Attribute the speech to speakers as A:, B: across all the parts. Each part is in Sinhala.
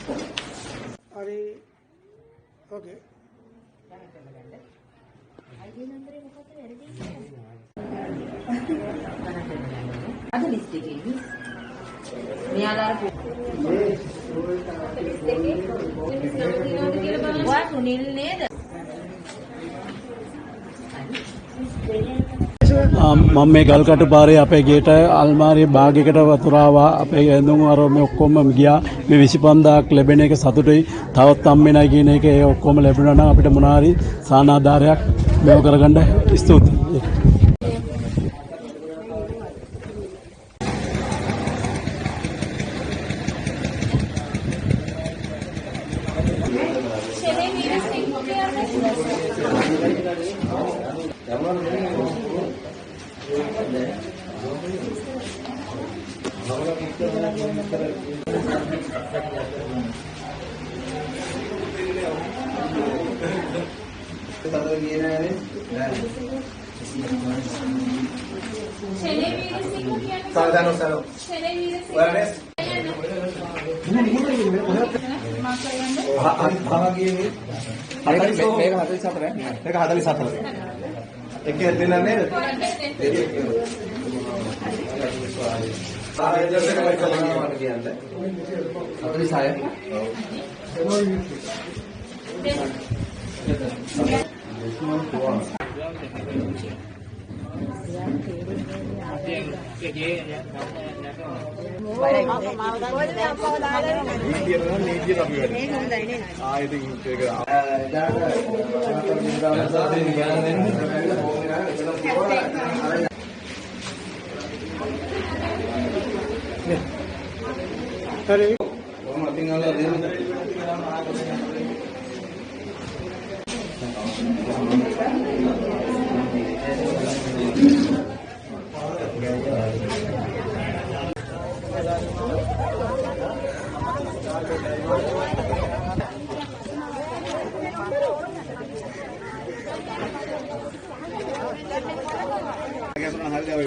A: හරි. ඕකේ.
B: අද ලිස්ට් එකේ මෙයාලා අර සුනිල් නේද?
C: මම මේ ගල්කටු පාරේ අපේ ගේට අල්මාරියේ භාගයකට වතුර ආවා. අපේ ඇඳුම් අර මේ ඔක්කොම ගියා. මේ 25000ක් ලැබෙන එක සතුටුයි. තවත් හම්බෙනයි කියන එක ඒ ඔක්කොම ලැබුණා නම් අපිට මොනවාරි සානාධාරයක් මේව කරගන්න ස්තුතියි.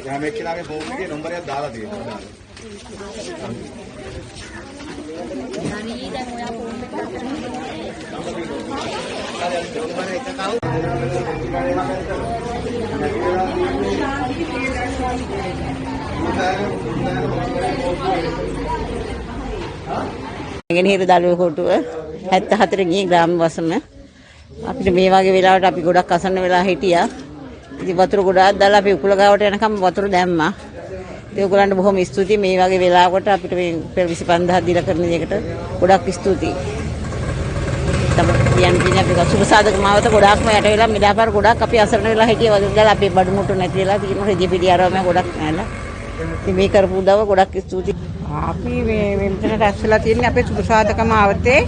D: හැම එක්කෙනාගේ ෆෝන් එකේ නම්බරයක් දාලා තියෙනවා.
B: හරි දැන් ඔයා ෆෝන් එක
E: ගෙනහිර දළුව කොටුව 74 ගියේ ග්‍රාම වසම අපිට මේ වගේ වෙලාවට අපි ගොඩක් අසන්න වෙලා හිටියා. ඉතින් වතුර ගොඩාක් දාලා අපි උකුල ගාවට යනකම් වතුර දැම්මා. ඒ ඔයගොල්ලන්ට බොහොම ස්තුතියි මේ වගේ වෙලාවකට අපිට මේ 25000 දීලා කරන එකට ගොඩක් ස්තුතියි. තමයි කියන්නේ අපි සුබ සාධක මාවත ගොඩාක්ම යට වෙලා මිදාපාර ගොඩක් අපි අසරණ වෙලා හිටිය වතුර දාලා අපේ බඩු මුට්ටු නැති වෙලා තියෙන රෙදි පිටි ආරවම ගොඩක් නැලා. ඉතින් මේ කරපු උදව ගොඩක් ස්තුතියි. අපි මේ මෙතන රැස් වෙලා තියෙන්නේ අපේ සුබ සාධක මාවතේ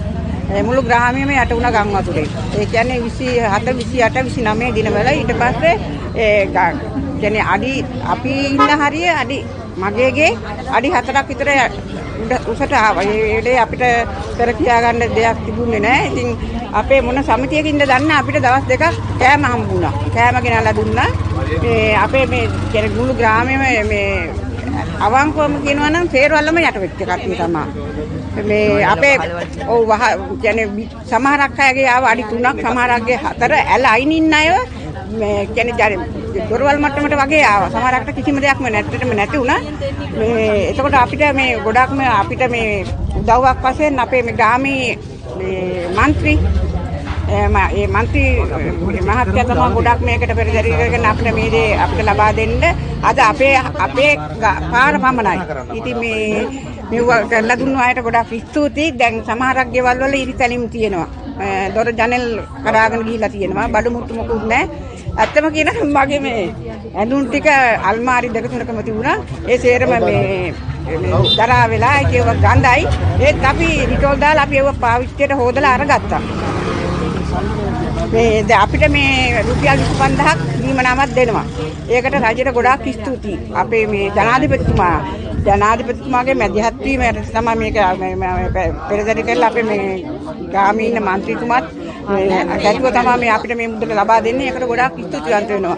E: මුළු ග්‍රාමයේම යට වුණ ගම් වතුරේ. ඒ කියන්නේ 27 28 29 දිනවල ඊට පස්සේ කියන්නේ අඩි අපි ඉන්න හරිය අඩි මගේගේ අඩි 4ක් විතර උසට ආවා. ඒ අපිට කර කියා ගන්න දෙයක් තිබුණේ නැහැ. ඉතින් අපේ මොන සමිතියකින්ද දන්නේ අපිට දවස් දෙකක් කෑම හම්බුණා. කෑම ගෙනල්ලා දුන්නා. අපේ මේ කියන්නේ මුළු ග්‍රාමයේම මේ අවංකවම කියනවා නම් සේරවලම යට වෙච්ච කට්ටිය තමයි. මේ අපේ ඔව් කියන්නේ සමහරක් අයගේ ආව අඩි 3ක් සමහරක්ගේ 4 ඇල අයින් ඉන්න අය මේ කියන්නේ දොරවල් මට්ටමට වගේ ආවා. සමහරකට කිසිම දෙයක්ම නැත්තටම නැති වුණා. මේ එතකොට අපිට මේ ගොඩක්ම අපිට මේ උදව්වක් වශයෙන් අපේ මේ ගාමී මේ മന്ത്രി මේ മന്ത്രി මහත්තයා තමයි ගොඩක් මේකට පෙරදරි කරගෙන අපිට මේ දේ අපිට ලබා දෙන්න අද අපේ පාර පමණයි. ඉතින් මෙව කරලා දුන්නු අයට ගොඩක් ස්තුතියි. දැන් සමහරක් ගෙවල් වල ඉරිතැලිම් තියෙනවා. දොර ජනෙල් කරාගෙන ගිහිලා තියෙනවා. බඩු මුට්ටු මොකුත් නැහැ. ඇත්තම කියනවා මගේ මේ ඇඳුම් ටික අල්මාරි දෙක තුනකම තිබුණා. ඒ සේරම මේ දරා වෙලා ඒකව ගඳයි. ඒත් අපි රිටෝල් දාලා අපි ඒව පාවිච්චියට හොදලා අරගත්තා. මේ අපිට මේ රුපියල් 25000ක් දීමනාමක් දෙනවා. ඒකට රජයට ගොඩාක් ස්තුතියි. අපේ මේ ජනාධිපතිතුමාගේ මැදිහත් වීම තමයි මේක පෙරදරි කරලා අපේ මේ ගාමී ඉන්න മന്ത്രിතුමාත් කැටුව තමයි මේ අපිට මේ මුදල ලබා දෙන්නේ. ඒකට ගොඩාක් ස්තුතිවන්ත වෙනවා.